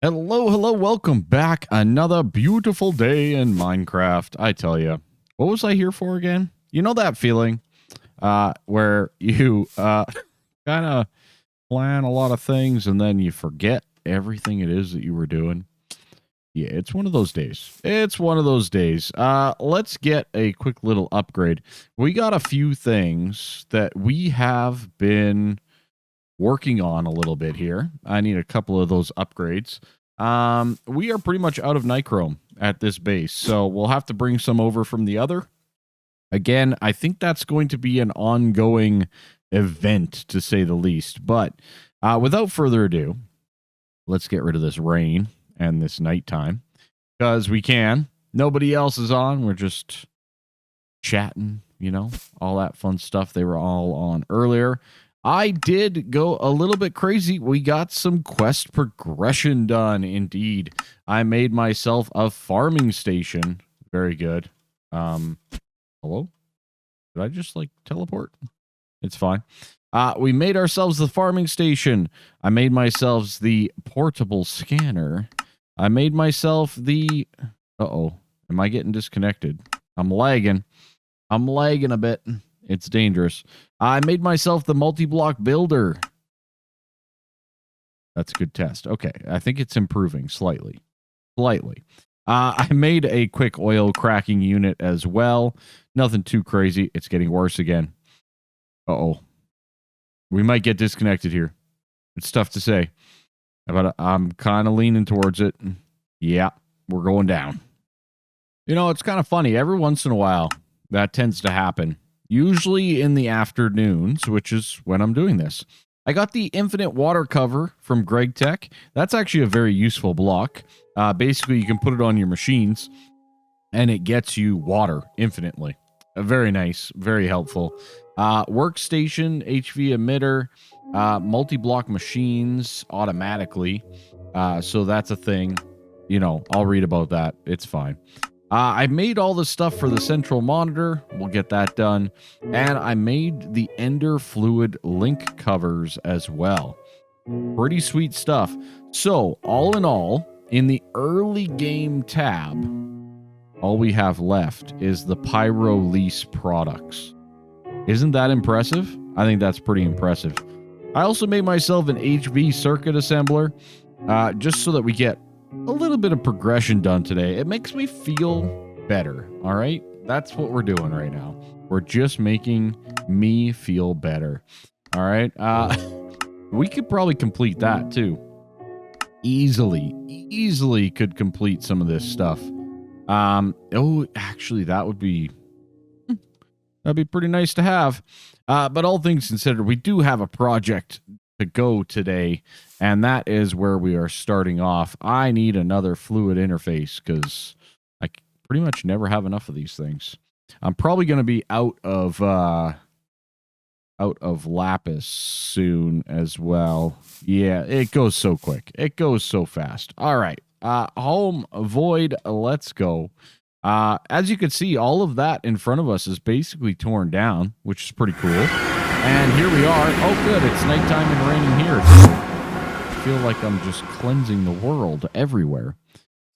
Hello, hello, welcome back. Another beautiful day in Minecraft. I tell you, what was I here for again? You know that feeling where you kind of plan a lot of things and then you forget everything it is that you were doing? Yeah, it's one of those days. It's one of those days. Let's get a quick little upgrade. We got a few things that we have been working on a little bit here. I need a couple of those upgrades. We are pretty much out of nichrome at this base, so we'll have to bring some over from the other. Again, I think that's going to be an ongoing event, to say the least. But without further ado, let's get rid of this rain and this nighttime, because we can. Nobody else is on. We're just chatting, you know, all that fun stuff they were all on earlier. I did go a little bit crazy. We got some quest progression done, indeed. I made myself a farming station. Very good. Hello? Did I just, like, teleport? It's fine. We made ourselves the farming station. I made myself the portable scanner. I made myself the... Uh-oh. Am I getting disconnected? I'm lagging. I'm lagging a bit. It's dangerous. I made myself the multi-block builder. That's a good test. Okay, I think it's improving slightly. Slightly. I made a quick oil cracking unit as well. Nothing too crazy. It's getting worse again. Uh-oh. We might get disconnected here. It's tough to say. But I'm kind of leaning towards it. Yeah, we're going down. You know, it's kind of funny. Every once in a while, that tends to happen. Usually in the afternoons, which is when I'm doing this. I got the infinite water cover from Greg Tech. That's actually a very useful block. Basically, you can put it on your machines, and it gets you water infinitely. Very nice, very helpful. Workstation, HV emitter, multi-block machines automatically. So that's a thing. You know, I'll read about that. It's fine. I made all the stuff for the central monitor. We'll get that done. And I made the Ender Fluid link covers as well. Pretty sweet stuff. So, all in all, in the early game tab, all we have left is the Pyro Lease products. Isn't that impressive? I think that's pretty impressive. I also made myself an HV circuit assembler, just so that we get a little bit of progression done today. It makes me feel better, all right? That's what we're doing right now. We're just making me feel better, all right? We could probably complete that, too. Easily could complete some of this stuff. Oh, actually, that'd be pretty nice to have. But all things considered, we do have a project to go today, and that is where we are starting off. I need another fluid interface because I pretty much never have enough of these things. I'm probably going to be out of lapis soon as well. Yeah, it goes so quick. It goes so fast. All right. Home void, let's go. As you can see, all of that in front of us is basically torn down, which is pretty cool. And here we are. Oh, good. It's nighttime and raining here. So I feel like I'm just cleansing the world everywhere.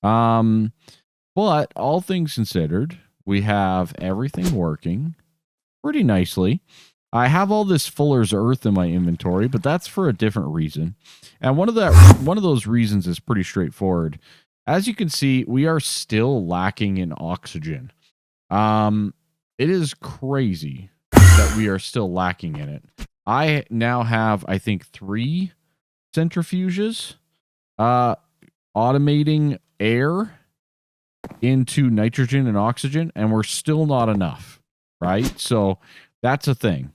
But all things considered, we have everything working pretty nicely. I have all this Fuller's Earth in my inventory, but that's for a different reason. And one of those reasons is pretty straightforward. As you can see, we are still lacking in oxygen. It is crazy that we are still lacking in it. I now have, I think, 3 centrifuges automating air into nitrogen and oxygen, and we're still not enough, right? So that's a thing.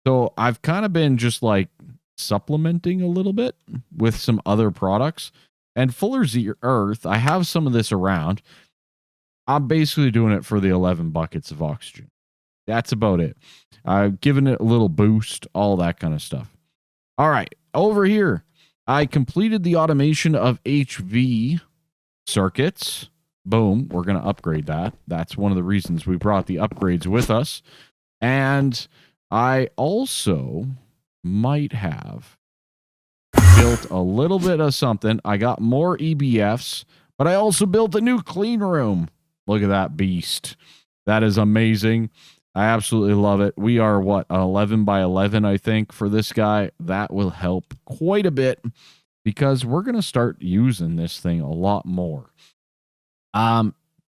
So I've kind of been just like supplementing a little bit with some other products. And Fuller's Earth, I have some of this around. I'm basically doing it for the 11 buckets of oxygen. That's about it. I've given it a little boost, all that kind of stuff. All right, over here, I completed the automation of HV circuits. Boom, we're going to upgrade that. That's one of the reasons we brought the upgrades with us. And I also might have built a little bit of something. I got more EBFs, but I also built a new clean room. Look at that beast. That is amazing. I absolutely love it. We are, what, 11 by 11, I think, for this guy. That will help quite a bit because we're going to start using this thing a lot more.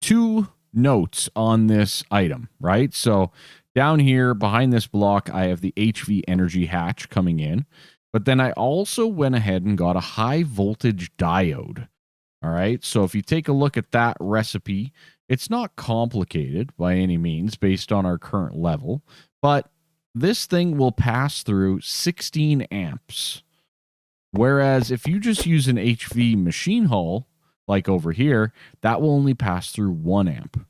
2 notes on this item, right? So down here behind this block, I have the HV energy hatch coming in, but then I also went ahead and got a high voltage diode. All right. So if you take a look at that recipe, it's not complicated by any means based on our current level, but this thing will pass through 16 amps. Whereas if you just use an HV machine hull, like over here, that will only pass through 1 amp.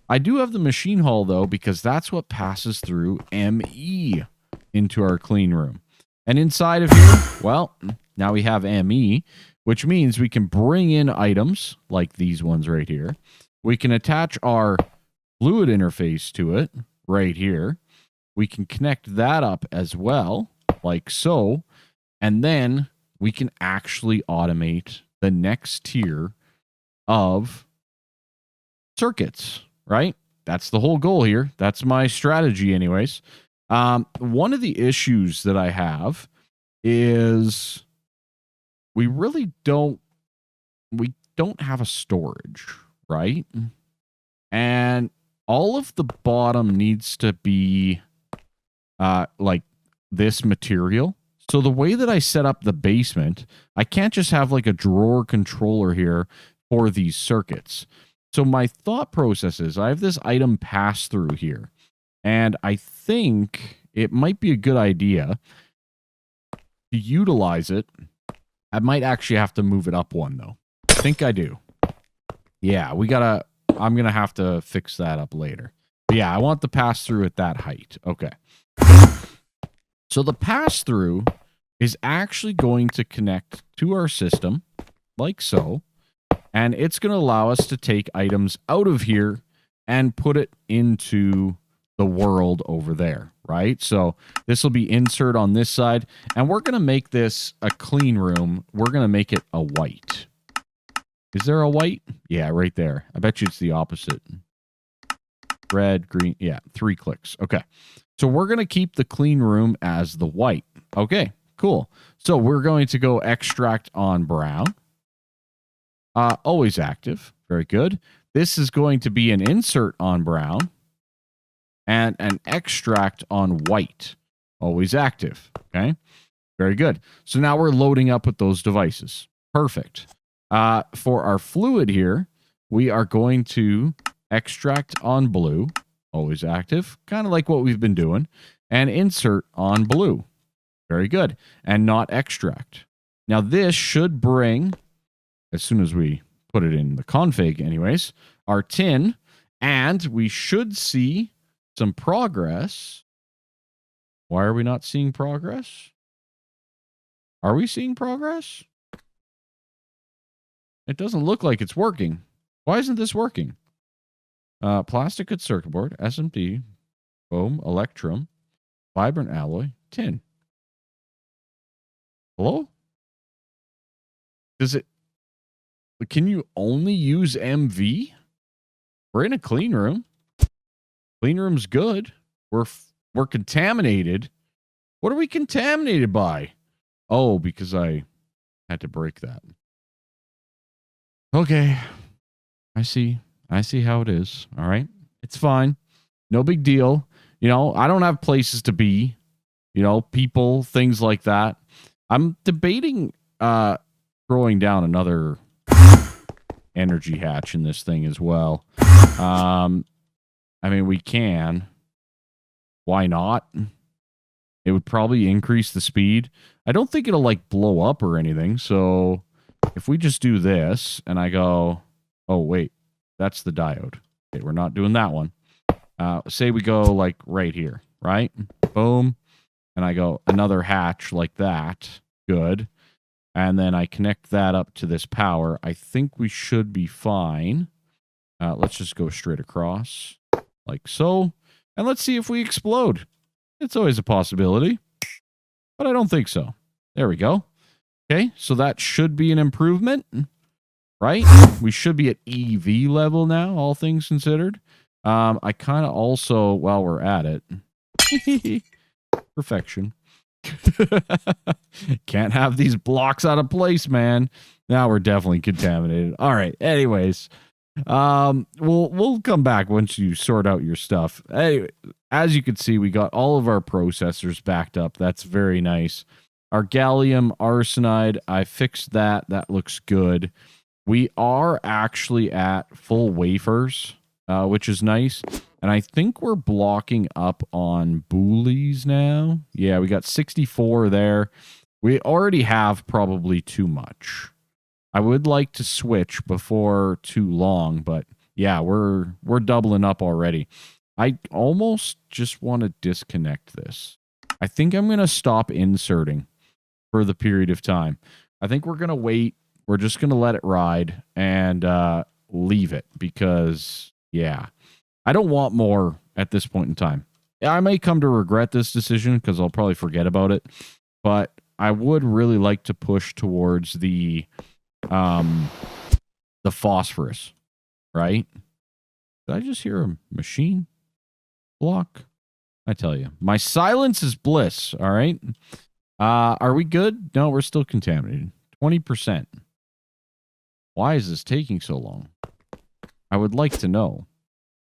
I do have the machine hull, though, because that's what passes through ME into our clean room. And inside of here, well, now we have ME, which means we can bring in items like these ones right here. We can attach our fluid interface to it right here. We can connect that up as well, like so. And then we can actually automate the next tier of circuits, right? That's the whole goal here. That's my strategy anyways. One of the issues that I have is we don't have a storage, right? And all of the bottom needs to be like this material. So the way that I set up the basement, I can't just have like a drawer controller here for these circuits. So my thought process is I have this item pass through here, and I think it might be a good idea to utilize it. I might actually have to move it up one, though. I think I do. Yeah, I'm going to have to fix that up later. But yeah, I want the pass through at that height. Okay. So the pass through is actually going to connect to our system like so. And it's going to allow us to take items out of here and put it into the world over there, right? So this will be insert on this side. And we're going to make this a clean room. We're going to make it a white. Is there a white? Yeah, right there. I bet you it's the opposite. Red, green. Yeah, 3 clicks. Okay. So we're going to keep the clean room as the white. Okay, cool. So we're going to go extract on brown. Always active. Very good. This is going to be an insert on brown and an extract on white. Always active. Okay. Very good. So now we're loading up with those devices. Perfect. For our fluid here, we are going to extract on blue. Always active. Kind of like what we've been doing. And insert on blue. Very good. And not extract. Now this should bring, as soon as we put it in the config anyways, our tin, and we should see some progress. Why are we not seeing progress? Are we seeing progress? It doesn't look like it's working. Why isn't this working? Plastic good circuit board, SMD, foam, electrum, vibrant alloy, tin. Hello? Does it... Can you only use MV? We're in a clean room. Clean room's good. We're contaminated. What are we contaminated by? Oh, because I had to break that. Okay. I see how it is. All right. It's fine. No big deal. You know, I don't have places to be. You know, people, things like that. I'm debating throwing down another energy hatch in this thing as well. I mean, we can. Why not? It would probably increase the speed. I don't think it'll like blow up or anything. So if we just do this and I go, oh, wait, that's the diode. Okay, we're not doing that one. Say we go like right here, right? Boom. And I go another hatch like that. Good. And then I connect that up to this power. I think we should be fine. Let's just go straight across like so. And let's see if we explode. It's always a possibility, but I don't think so. There we go. Okay, so that should be an improvement, right? We should be at EV level now, all things considered. I kind of also, while we're at it, perfection. Can't have these blocks out of place, man. Now we're definitely contaminated. All right. Anyways, we'll come back once you sort out your stuff. Anyway, as you can see, we got all of our processors backed up. That's very nice. Our gallium arsenide, I fixed that. That looks good. We are actually at full wafers, which is nice. And I think we're blocking up on boolies now. Yeah, we got 64 there. We already have probably too much. I would like to switch before too long, but yeah, we're doubling up already. I almost just want to disconnect this. I think I'm going to stop inserting for the period of time. I think we're going to wait. We're just going to let it ride and leave it because, yeah, I don't want more at this point in time. I may come to regret this decision because I'll probably forget about it, but I would really like to push towards the phosphorus, right? Did I just hear a machine block? I tell you, my silence is bliss, all right? Are we good? No, we're still contaminated. 20%. Why is this taking so long? I would like to know.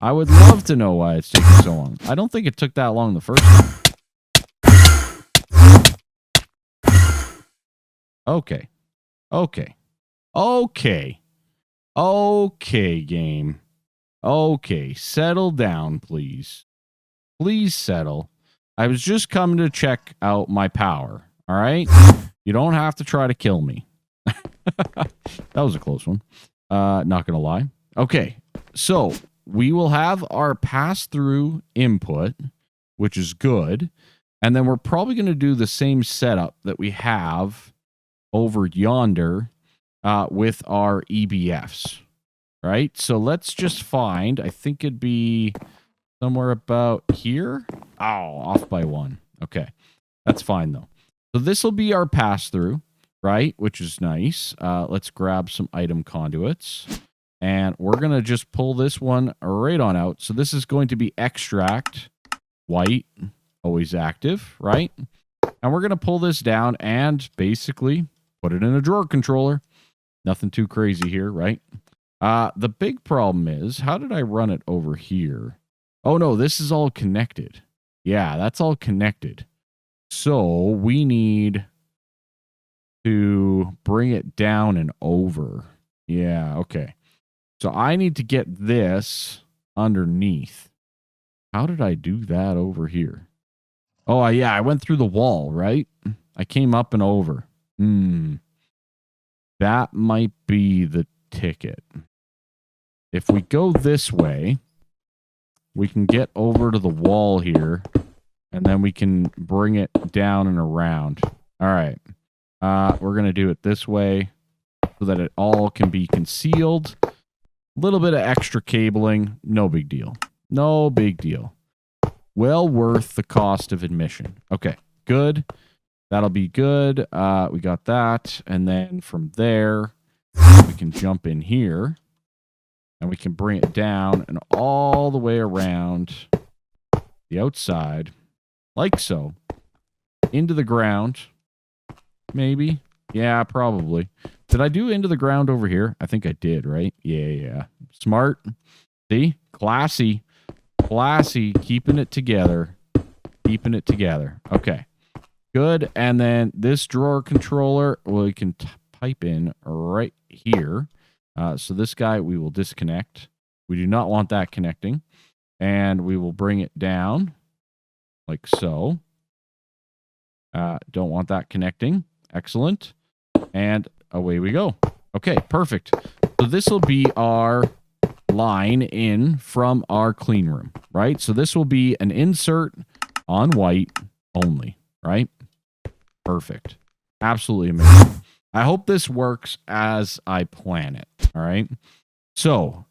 I would love to know why it's taking so long. I don't think it took that long the first time. Okay. Okay. Okay. Okay, game. Okay, settle down, please. Please settle. I was just coming to check out my power, all right? You don't have to try to kill me. That was a close one. Not going to lie. Okay, so we will have our pass-through input, which is good. And then we're probably going to do the same setup that we have over yonder with our EBFs, right? So let's just find, I think it'd be somewhere about here. Oh, off by 1. Okay, that's fine though. So this will be our pass-through, right? Which is nice. Let's grab some item conduits. And we're going to just pull this one right on out. So this is going to be extract, white, always active, right? And we're going to pull this down and basically put it in a drawer controller. Nothing too crazy here, right? The big problem is, how did I run it over here? Oh, no, this is all connected. Yeah, that's all connected. So we need to bring it down and over. Yeah, okay. So I need to get this underneath. How did I do that over here? Oh, yeah, I went through the wall, right? I came up and over. That might be the ticket. If we go this way, we can get over to the wall here, and then we can bring it down and around. All right. We're going to do it this way so that it all can be concealed. Little bit of extra cabling, no big deal. No big deal. Well worth the cost of admission. Okay, good. That'll be good. We got that. And then from there, we can jump in here. And we can bring it down and all the way around the outside. Like so. Into the ground. Maybe. Yeah, probably. Did I do into the ground over here? I think I did, right? Yeah. Smart. See? Classy. Classy. Keeping it together. Keeping it together. Okay. Good. And then this drawer controller, we can pipe in right here. So this guy we will disconnect. We do not want that connecting. And we will bring it down like so. Don't want that connecting. Excellent. And away we go. Okay, perfect. So this will be our line in from our clean room, right? So this will be an insert on white only, right? Perfect. Absolutely amazing. I hope this works as I plan it, all right? So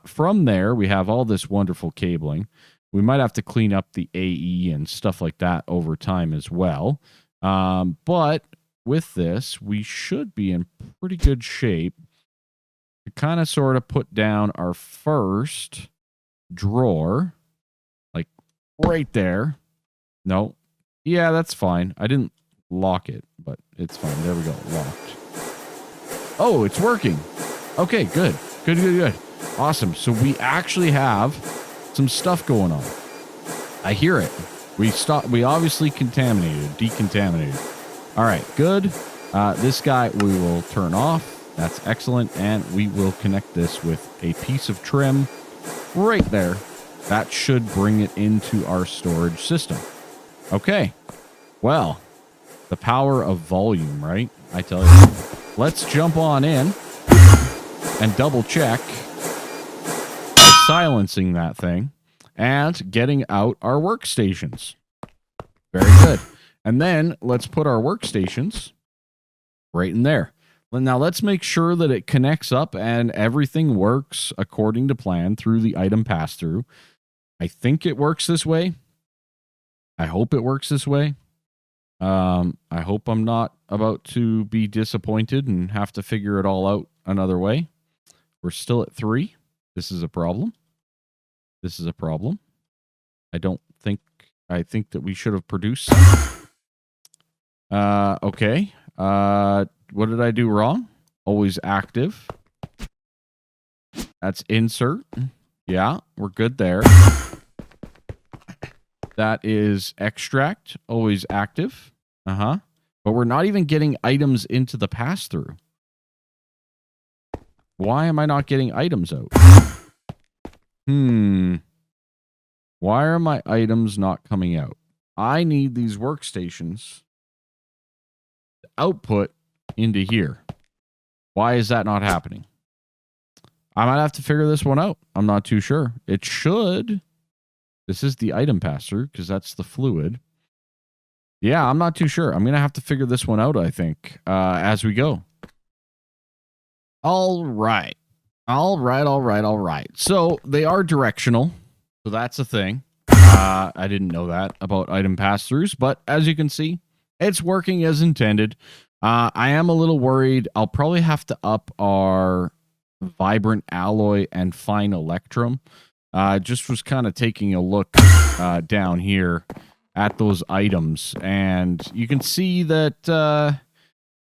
from there, we have all this wonderful cabling. We might have to clean up the AE and stuff like that over time as well. But with this, we should be in pretty good shape to kind of sort of put down our first drawer, like right there. No. Yeah, that's fine. I didn't lock it, but it's fine. There we go. Locked. Oh, it's working. Okay, good. Good. Awesome. So we actually have some stuff going on. I hear it. We obviously decontaminated. All right, good. This guy we will turn off. That's excellent. And we will connect this with a piece of trim right there. That should bring it into our storage system. Okay. Well, the power of volume, right? I tell you. Let's jump on in and double check silencing that thing and getting out our workstations. Very good. And then let's put our workstations right in there. Now let's make sure that it connects up and everything works according to plan through the item pass-through. I think it works this way. I hope it works this way. I hope I'm not about to be disappointed and have to figure it all out another way. We're still at 3. This is a problem. I think that we should have produced some. Okay. What did I do wrong? Always active. That's insert. Yeah, we're good there. That is extract. Always active. But we're not even getting items into the pass-through. Why am I not getting items out? Why are my items not coming out? I need these workstations to output into here. Why is that not happening? I might have to figure this one out. I'm not too sure. It should. This is the item pass-through because that's the fluid. Yeah, I'm not too sure. I'm going to have to figure this one out, I think, as we go. All right. So they are directional. So that's a thing. I didn't know that about item pass-throughs, but as you can see, it's working as intended. I am a little worried. I'll probably have to up our vibrant alloy and fine electrum. Just was kind of taking a look down here at those items, and you can see that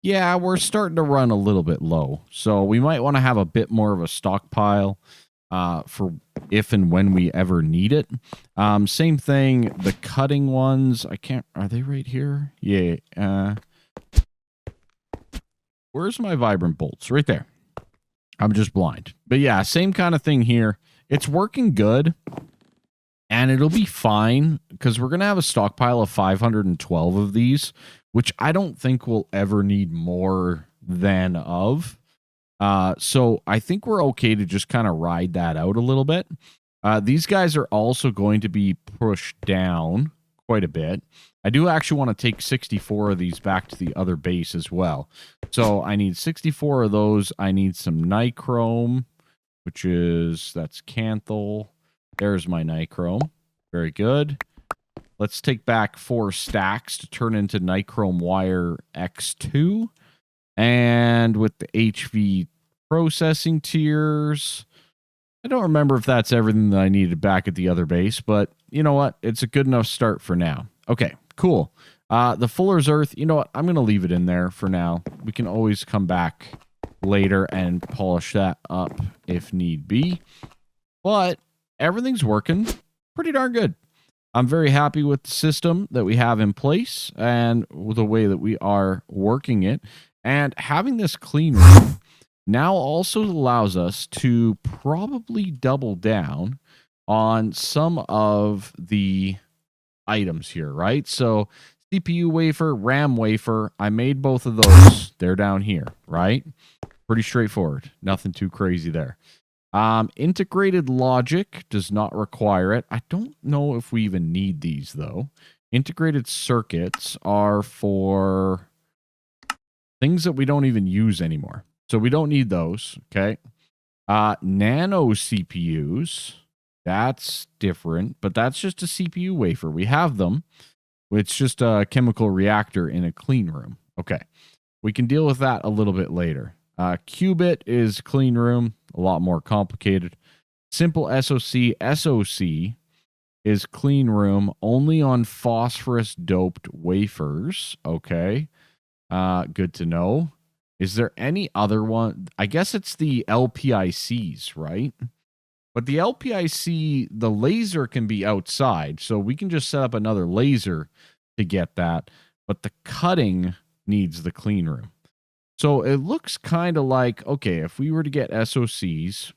yeah, we're starting to run a little bit low. So we might want to have a bit more of a stockpile for if and when we ever need it. Same thing, the cutting ones, are they right here? Yeah. Where's my vibrant bolts? Right there. I'm just blind. But yeah, same kind of thing here. It's working good. And it'll be fine because we're going to have a stockpile of 512 of these, which I don't think we'll ever need more than of. So I think we're okay to just kind of ride that out a little bit. These guys are also going to be pushed down quite a bit. I do actually want to take 64 of these back to the other base as well. So I need 64 of those. I need some nichrome, that's canthal. There's my nichrome. Very good. Let's take back 4 stacks to turn into nichrome wire X2. And with the HV processing tiers, I don't remember if that's everything that I needed back at the other base, but you know what? It's a good enough start for now. Okay, cool. The Fuller's Earth, you know what? I'm going to leave it in there for now. We can always come back later and polish that up if need be. But everything's working pretty darn good. I'm very happy with the system that we have in place and with the way that we are working it. And having this clean room now also allows us to probably double down on some of the items here, right? So CPU wafer, RAM wafer, I made both of those. They're down here, right? Pretty straightforward. Nothing too crazy there. Integrated logic does not require it. I don't know if we even need these, though. Integrated circuits are for things that we don't even use anymore. So we don't need those, okay? Nano CPUs, that's different, but that's just a CPU wafer. We have them. It's just a chemical reactor in a clean room. Okay. We can deal with that a little bit later. Qubit is clean room, a lot more complicated. Simple SOC. SOC is clean room only on phosphorus-doped wafers. Okay. Good to know. Is there any other one? I guess it's the LPICs, right? But the LPIC, the laser can be outside, so we can just set up another laser to get that. But the cutting needs the clean room. So it looks kind of like, okay, if we were to get SOCs,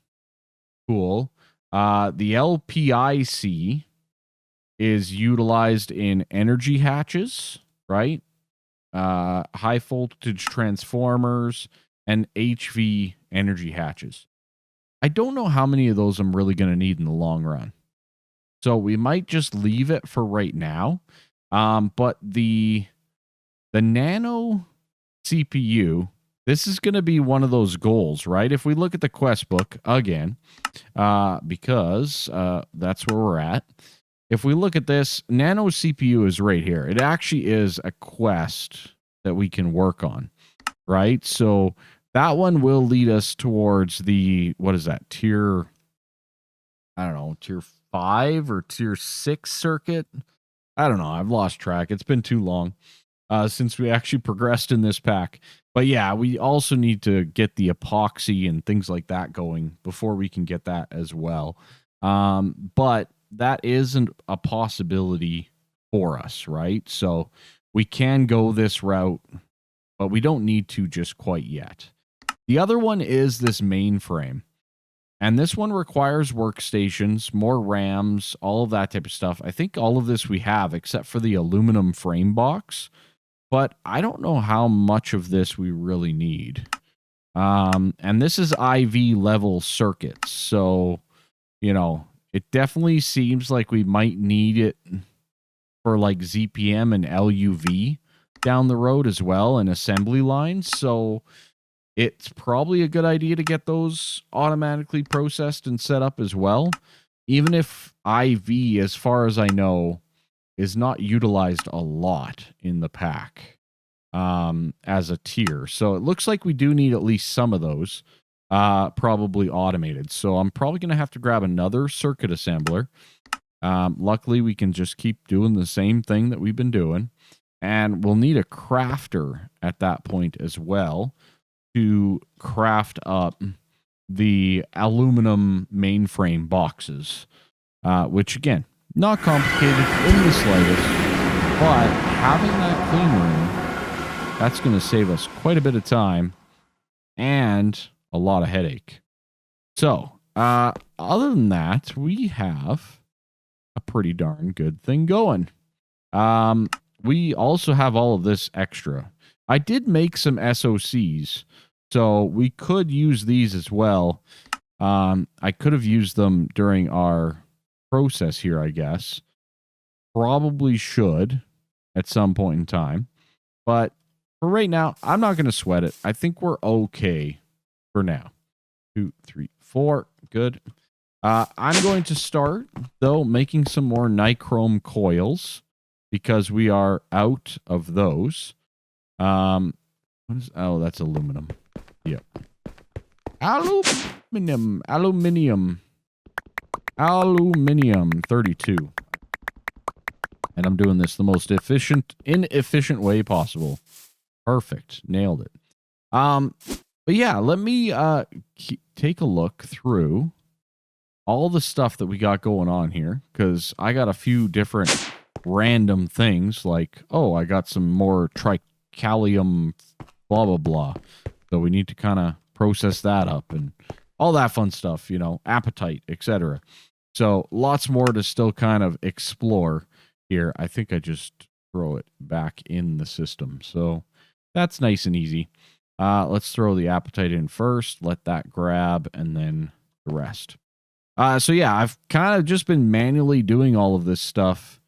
cool. The LPIC is utilized in energy hatches, right? High voltage transformers and HV energy hatches. I don't know how many of those I'm really going to need in the long run. So we might just leave it for right now. But the nano CPU, this is going to be one of those goals, right? If we look at the quest book again, because that's where we're at. If we look at this, nano CPU is right here. It actually is a quest that we can work on, right? So that one will lead us towards the, what is that, tier, I don't know, tier 5 or tier 6 circuit? I don't know. I've lost track. It's been too long since we actually progressed in this pack. But yeah, we also need to get the epoxy and things like that going before we can get that as well. But that isn't a possibility for us, right? So we can go this route, but we don't need to just quite yet. The other one is this mainframe. And this one requires workstations, more RAMs, all of that type of stuff. I think all of this we have, except for the aluminum frame box. But I don't know how much of this we really need. And this is IV level circuits. So, you know, it definitely seems like we might need it for like ZPM and LUV down the road as well, and assembly lines. So it's probably a good idea to get those automatically processed and set up as well. Even if IV, as far as I know, is not utilized a lot in the pack as a tier. So it looks like we do need at least some of those probably automated. So I'm probably going to have to grab another circuit assembler. Luckily, we can just keep doing the same thing that we've been doing. And we'll need a crafter at that point as well to craft up the aluminum mainframe boxes, which, again, not complicated in the slightest, but having that clean room, that's going to save us quite a bit of time and a lot of headache. So, other than that, we have a pretty darn good thing going. We also have all of this extra. I did make some SOCs, so we could use these as well. I could have used them during our process here, I guess. Probably should at some point in time. But for right now, I'm not going to sweat it. I think we're okay for now. 2, 3, 4. Good. I'm going to start, though, making some more nichrome coils because we are out of those. What is, oh, that's aluminum. Yep. Aluminium 32. And I'm doing this the most inefficient way possible. Perfect. Nailed it. But yeah, let me take a look through all the stuff that we got going on here, because I got a few different random things like, oh, I got some more tricalcium blah blah blah, so we need to kind of process that up and all that fun stuff, you know, appetite, etc. So lots more to still kind of explore here. I think I just throw it back in the system, so that's nice and easy. Let's throw the appetite in first, let that grab, and then the rest. So yeah, I've kind of just been manually doing all of this stuff,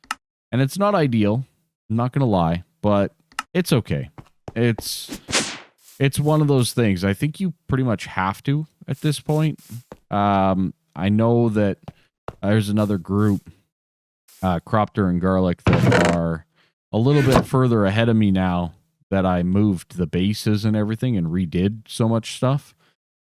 and it's not ideal, I'm not gonna lie, but it's okay. It's one of those things. I think you pretty much have to at this point. I know that there's another group, Cropter and Garlic, that are a little bit further ahead of me now that I moved the bases and everything and redid so much stuff.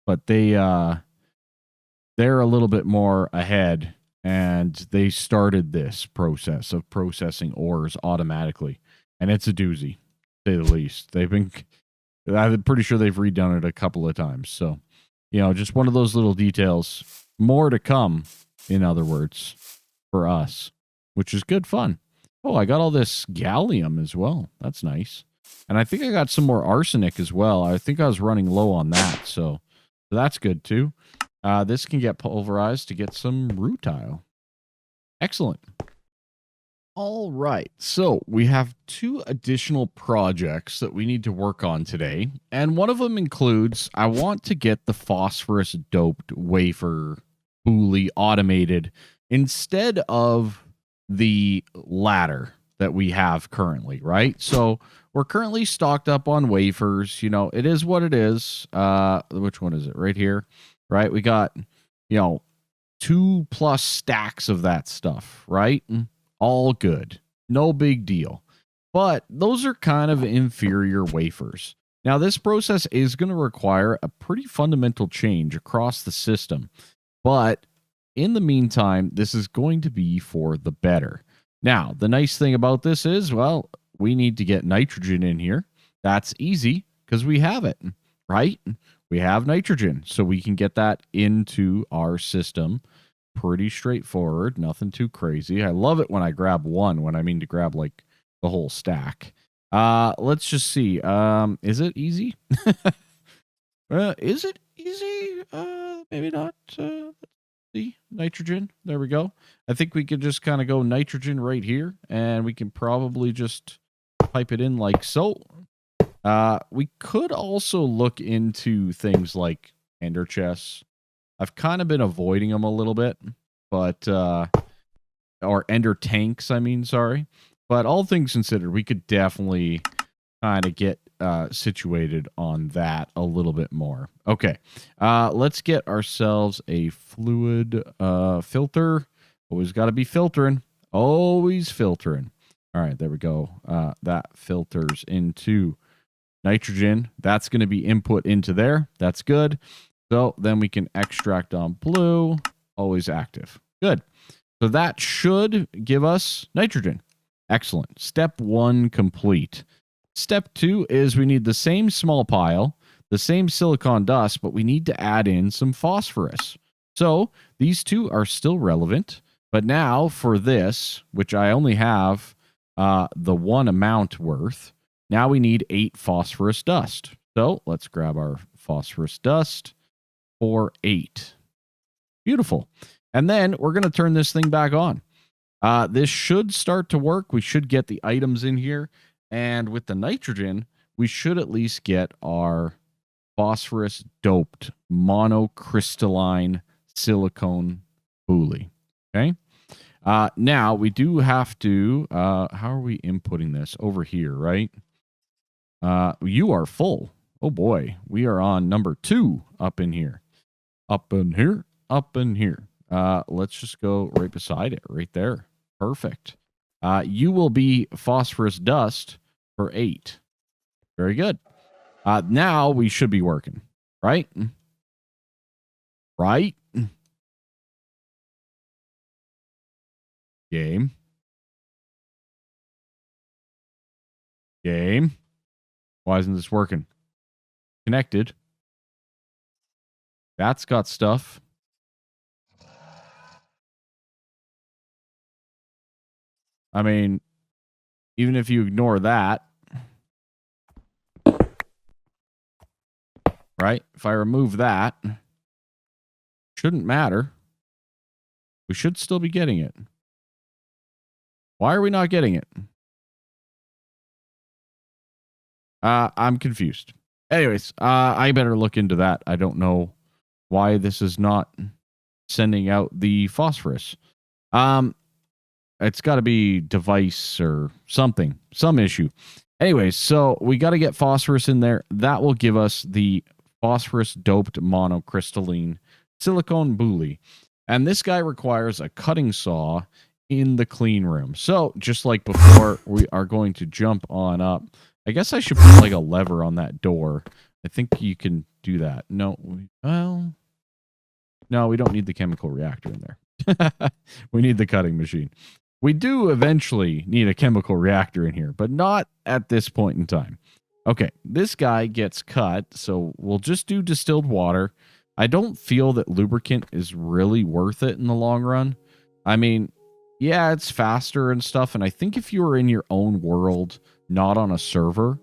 But they're a little bit more ahead, and they started this process of processing ores automatically, and it's a doozy, to say the least. I'm pretty sure they've redone it a couple of times. So, just one of those little details. More to come, in other words, for us, which is good fun. Oh, I got all this gallium as well. That's nice. And I think I got some more arsenic as well. I think I was running low on that, so that's good too. This can get pulverized to get some rutile. Excellent. All right, so we have 2 additional projects that we need to work on today, and one of them includes I want to get the phosphorus-doped wafer fully automated instead of the ladder that we have currently, right? So we're currently stocked up on wafers. It is what it is. Which one is it? Right here, right? We got, 2+ stacks of that stuff, right? All good. No big deal. But those are kind of inferior wafers. Now, this process is going to require a pretty fundamental change across the system. But in the meantime, this is going to be for the better. Now, the nice thing about this is, well, we need to get nitrogen in here. That's easy because we have it, right? We have nitrogen, so we can get that into our system. Pretty straightforward, nothing too crazy. I love it when I grab one, when I mean to grab like the whole stack. Let's just see. Is it easy? Is it easy? Maybe not. See, nitrogen. There we go. I think we could just kind of go nitrogen right here, and we can probably just pipe it in like so. We could also look into things like ender chests. I've kind of been avoiding them a little bit, but or ender tanks, sorry. But all things considered, we could definitely kind of get situated on that a little bit more. Okay, let's get ourselves a fluid filter. Always got to be filtering. Always filtering. All right, there we go. That filters into nitrogen. That's going to be input into there. That's good. So then we can extract on blue. Always active. Good. So that should give us nitrogen. Excellent. Step 1 complete. Step 2 is we need the same small pile, the same silicon dust, but we need to add in some phosphorus. So these 2 are still relevant, but now for this, which I only have the 1 amount worth, now we need 8 phosphorus dust. So let's grab our phosphorus dust for 8. Beautiful. And then we're going to turn this thing back on. This should start to work. We should get the items in here. And with the nitrogen, we should at least get our phosphorus-doped monocrystalline silicone fully. Okay. Now we do have to, how are we inputting this? Over here, right? You are full. Oh boy. We are on number 2 up in here. Up in here. Up in here. Let's just go right beside it, right there. Perfect. You will be phosphorus dust for 8. Very good. Now we should be working, right? Right? Game. Game. Why isn't this working? Connected. That's got stuff. I mean, even if you ignore that, right? If I remove that, shouldn't matter. We should still be getting it. Why are we not getting it? I'm confused. Anyways, I better look into that. I don't know why this is not sending out the phosphorus. It's got to be device or something, some issue. Anyways, so we got to get phosphorus in there. That will give us the phosphorus-doped monocrystalline silicone bully. And this guy requires a cutting saw in the clean room. So just like before, we are going to jump on up I guess I should put like a lever on that door. I think you can do that. No, well, no, we don't need the chemical reactor in there. We need the cutting machine. We do eventually need a chemical reactor in here, but not at this point in time. Okay, this guy gets cut, so we'll just do distilled water. I don't feel that lubricant is really worth it in the long run. I mean, yeah, it's faster and stuff, and I think if you were in your own world, not on a server,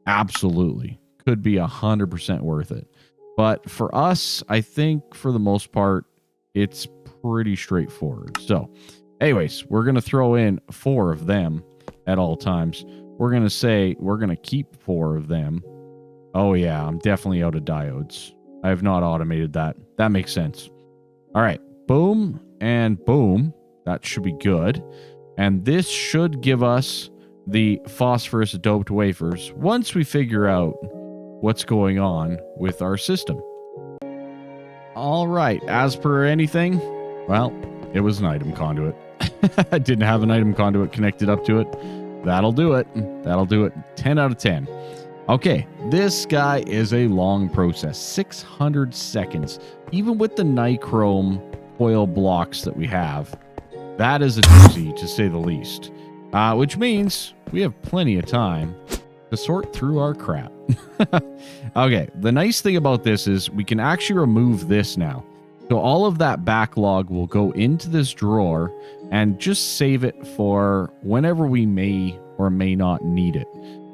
absolutely could be 100% worth it. But for us, I think for the most part, it's pretty straightforward. So, anyways, we're going to throw in 4 of them at all times. We're going to say we're going to keep 4 of them. Oh, yeah, I'm definitely out of diodes. I have not automated that. That makes sense. All right, boom and boom. That should be good. And this should give us the phosphorus-doped wafers once we figure out what's going on with our system. All right, as per anything, well, it was an item conduit. I didn't have an item conduit connected up to it. That'll do it. That'll do it. 10 out of 10. Okay, this guy is a long process. 600 seconds. Even with the nichrome foil blocks that we have, that is a doozy, to say the least. Which means we have plenty of time to sort through our crap. Okay, the nice thing about this is we can actually remove this now. So all of that backlog will go into this drawer and just save it for whenever we may or may not need it.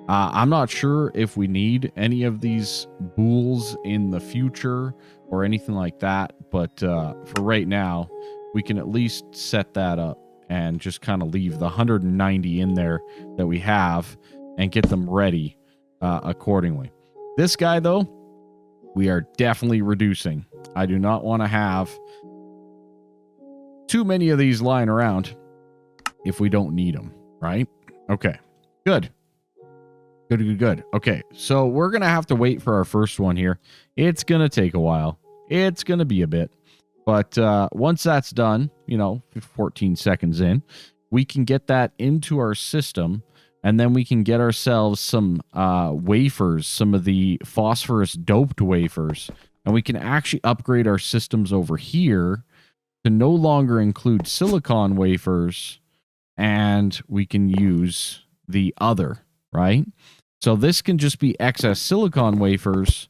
I'm not sure if we need any of these bools in the future or anything like that, but for right now, we can at least set that up and just kind of leave the 190 in there that we have and get them ready accordingly. This guy, though, we are definitely reducing. I do not want to have too many of these lying around if we don't need them, right? Okay, good. Good. Okay, so we're going to have to wait for our first one here. It's going to take a while. It's going to be a bit. But once that's done, 14 seconds in, we can get that into our system, and then we can get ourselves some wafers, some of the phosphorus-doped wafers, and we can actually upgrade our systems over here to no longer include silicon wafers, and we can use the other, right? So this can just be excess silicon wafers,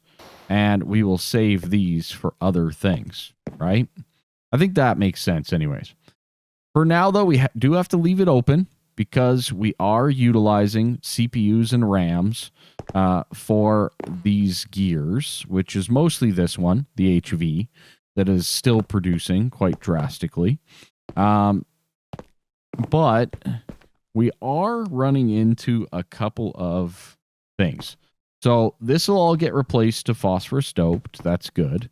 and we will save these for other things, right? I think that makes sense anyways. For now, though, we do have to leave it open because we are utilizing CPUs and RAMs for these gears, which is mostly this one, the HV, that is still producing quite drastically. But we are running into a couple of things. So this will all get replaced to phosphorus doped. That's good.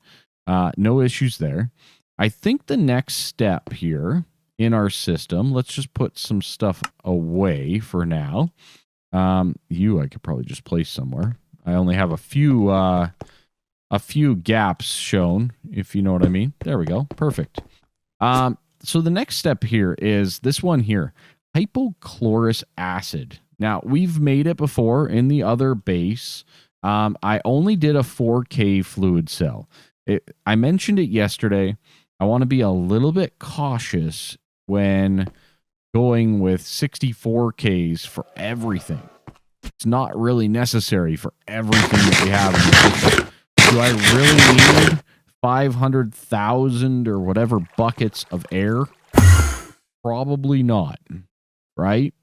No issues there. I think the next step here in our system, let's just put some stuff away for now. I could probably just place somewhere. I only have a few gaps shown, if you know what I mean. There we go. Perfect. So the next step here is this one here, hypochlorous acid. Now, we've made it before in the other base. I only did a 4K fluid cell. I mentioned it yesterday. I want to be a little bit cautious when going with 64Ks for everything. It's not really necessary for everything that we have in the system. Do I really need 500,000 or whatever buckets of air? Probably not, right?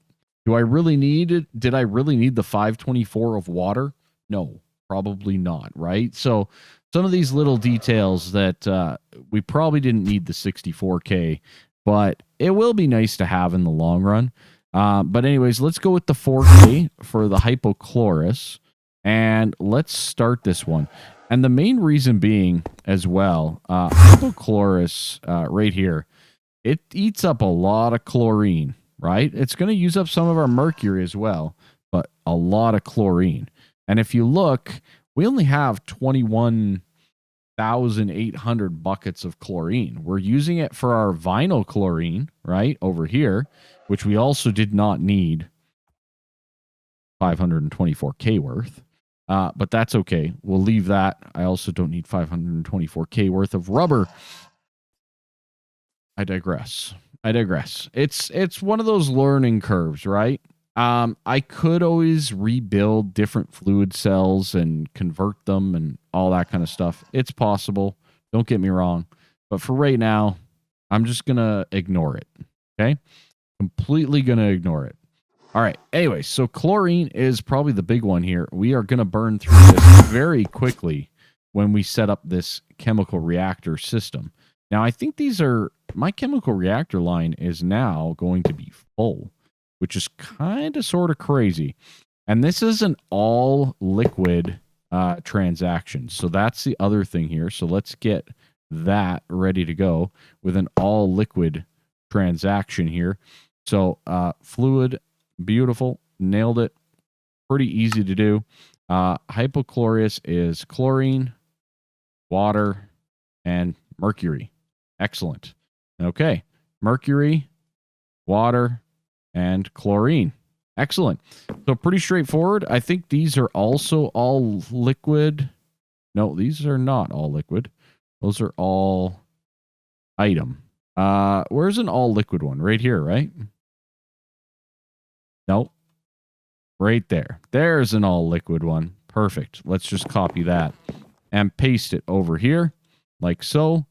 Do I really need it? Did I really need the 524 of water? No, probably not, right? So some of these little details that we probably didn't need the 64K, but it will be nice to have in the long run. But anyways, let's go with the 4K for the hypochlorous, and let's start this one. And the main reason being as well, hypochlorous right here, it eats up a lot of chlorine, right? It's going to use up some of our mercury as well, but a lot of chlorine. And if you look, we only have 21,800 buckets of chlorine. We're using it for our vinyl chlorine, right, over here, which we also did not need. 524K worth. But that's okay. We'll leave that. I also don't need 524K worth of rubber. I digress. It's one of those learning curves, right? I could always rebuild different fluid cells and convert them and all that kind of stuff. It's possible. Don't get me wrong. But for right now, I'm just going to ignore it. Okay? Completely going to ignore it. All right. Anyway, so chlorine is probably the big one here. We are going to burn through this very quickly when we set up this chemical reactor system. Now, I think my chemical reactor line is now going to be full, which is kind of sort of crazy. And this is an all liquid transaction. So that's the other thing here. So let's get that ready to go with an all liquid transaction here. So fluid, beautiful, nailed it. Pretty easy to do. Hypochlorous is chlorine, water, and mercury. Excellent. Okay. Mercury, water, and chlorine. Excellent. So pretty straightforward. I think these are also all liquid. No, these are not all liquid. Those are all item. Where's an all liquid one? Right here, right? Nope. Right there. There's an all liquid one. Perfect. Let's just copy that and paste it over here like so.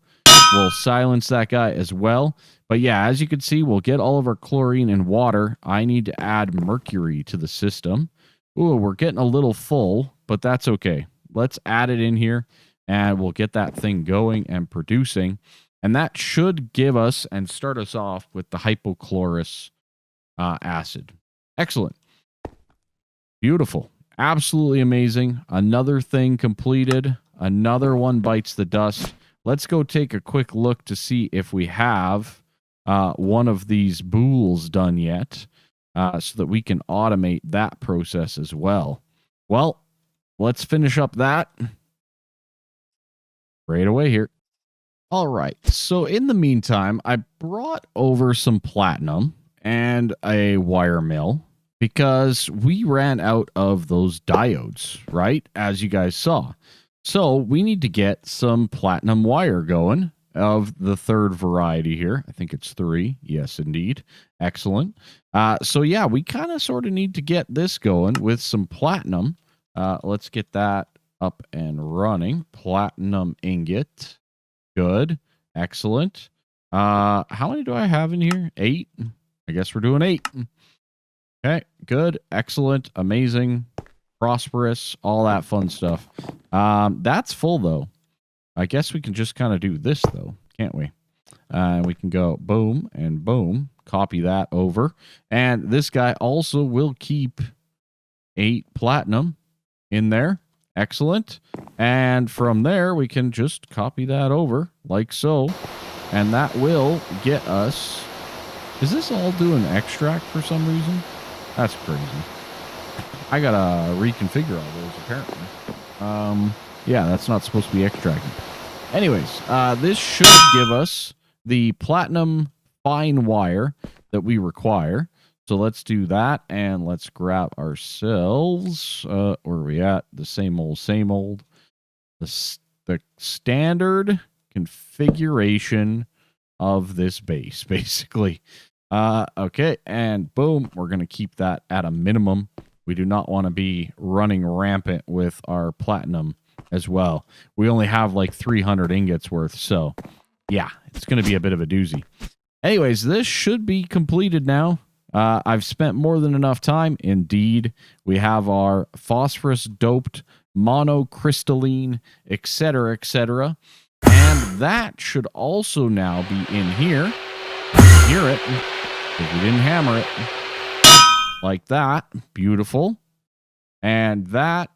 We'll silence that guy as well. But yeah, as you can see, we'll get all of our chlorine and water. I need to add mercury to the system. Ooh, we're getting a little full, but that's okay. Let's add it in here and we'll get that thing going and producing. And that should give us and start us off with the hypochlorous acid. Excellent. Beautiful. Absolutely amazing. Another thing completed. Another one bites the dust. Let's go take a quick look to see if we have one of these boules done yet so that we can automate that process as well. Well, let's finish up that right away here. All right. So in the meantime, I brought over some platinum and a wire mill because we ran out of those diodes, right? As you guys saw. So we need to get some platinum wire going of the third variety here. I think it's 3. Yes, indeed. Excellent. So yeah, we kind of sort of need to get this going with some platinum. Let's get that up and running. Platinum ingot. Good. Excellent. How many do I have in here? 8. I guess we're doing 8. Okay. Good. Excellent. Amazing. Prosperous. All that fun stuff. That's full though. I guess we can just kind of do this though, can't we? We can go boom and boom. Copy that over. And this guy also will keep 8 platinum in there. Excellent. And from there, we can just copy that over like so. And that will get us... Is this all doing extract for some reason? That's crazy. I gotta reconfigure all those, apparently. Yeah, that's not supposed to be extracting. Anyways, this should give us the platinum fine wire that we require. So let's do that, and let's grab ourselves, where are we at? The same old. The standard configuration of this base, basically. Okay, and boom, we're going to keep that at a minimum. We do not want to be running rampant with our platinum as well. We only have like 300 ingots worth, so yeah, it's going to be a bit of a doozy. Anyways, this should be completed now. I've spent more than enough time. Indeed, we have our phosphorus-doped, monocrystalline, etc., etc. And that should also now be in here. You can hear it if we didn't hammer it. Like that. Beautiful. And that...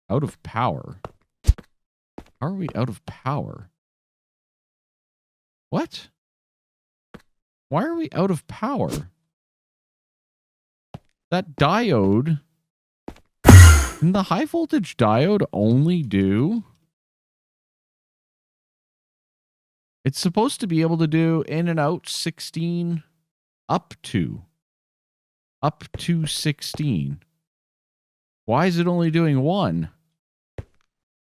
Out of power. How are we out of power? What? Why are we out of power? That diode... Can the high voltage diode only do... It's supposed to be able to do in and out 16 up to. up to 16. Why is it only doing 1?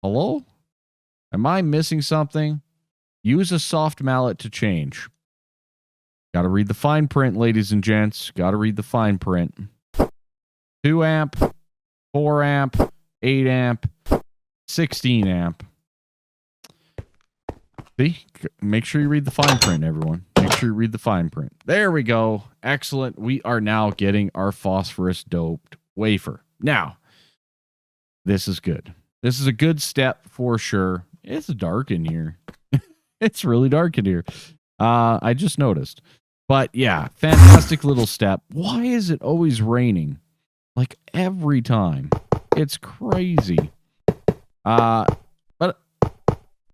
Hello? Am I missing something? Use a soft mallet to change. Got to read the fine print, ladies and gents. Got to read the fine print. 2 amp, 4 amp, 8 amp, 16 amp. See? Make sure you read the fine print, everyone. Make sure you read the fine print. There we go. Excellent. We are now getting our phosphorus-doped wafer. Now, this is good. This is a good step for sure. It's dark in here. It's really dark in here. I just noticed. But yeah, fantastic little step. Why is it always raining? Like every time. It's crazy. But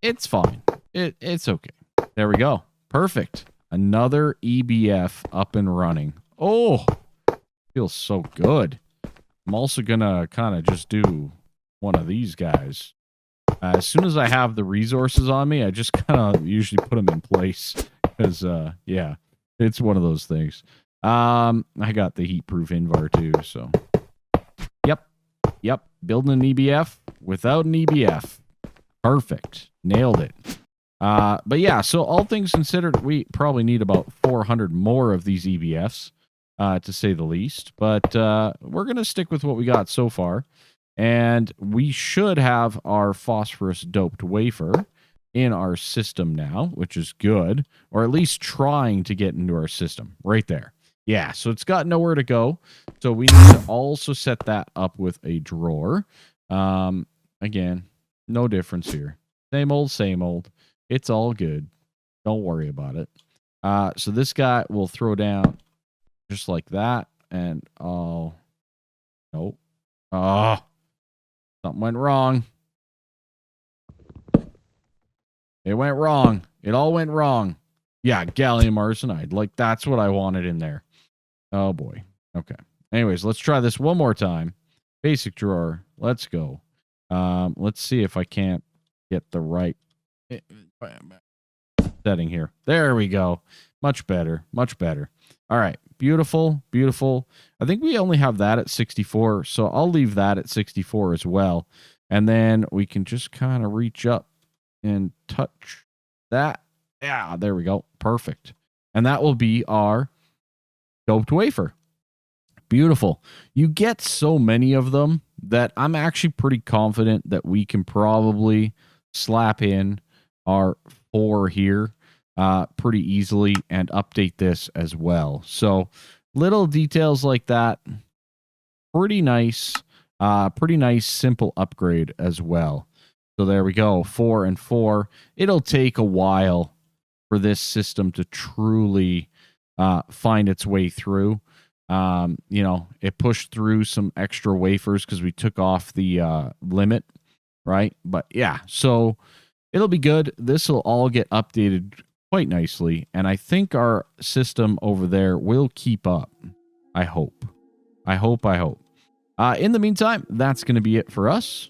it's fine. It's okay. There we go. Perfect. Another EBF up and running. Oh, feels so good. I'm also going to kind of just do one of these guys. As soon as I have the resources on me, I just kind of usually put them in place. Because, yeah, it's one of those things. I got the heat-proof Invar too, so. Yep. Building an EBF without an EBF. Perfect. Nailed it. But yeah, so all things considered, we probably need about 400 more of these EBFs, to say the least. But we're going to stick with what we got so far. And we should have our phosphorus-doped wafer in our system now, which is good. Or at least trying to get into our system. Right there. Yeah, so it's got nowhere to go. So we need to also set that up with a drawer. Again, no difference here. Same old, same old. It's all good. Don't worry about it. So this guy will throw down just like that. And, oh, nope. Oh, something went wrong. It went wrong. It all went wrong. Yeah, gallium arsenide. Like, that's what I wanted in there. Oh, boy. Okay. Anyways, let's try this one more time. Basic drawer. Let's go. Let's see if I can't get the right setting here. There we go. Much better. Much better. All right. Beautiful. Beautiful. I think we only have that at 64, so I'll leave that at 64 as well. And then we can just kind of reach up and touch that. Yeah, there we go. Perfect. And that will be our doped wafer. Beautiful. You get so many of them that I'm actually pretty confident that we can probably slap in our 4 here pretty easily and update this as well. So little details like that. Pretty nice. Pretty nice simple upgrade as well. So there we go. 4 and 4. It'll take a while for this system to truly find its way through. You know, it pushed through some extra wafers because we took off the limit, right? But yeah, so it'll be good. This will all get updated quite nicely, and I think our system over there will keep up. I hope. In the meantime, that's going to be it for us.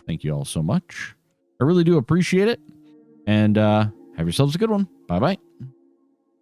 Thank you all so much. I really do appreciate it, and have yourselves a good one. Bye-bye.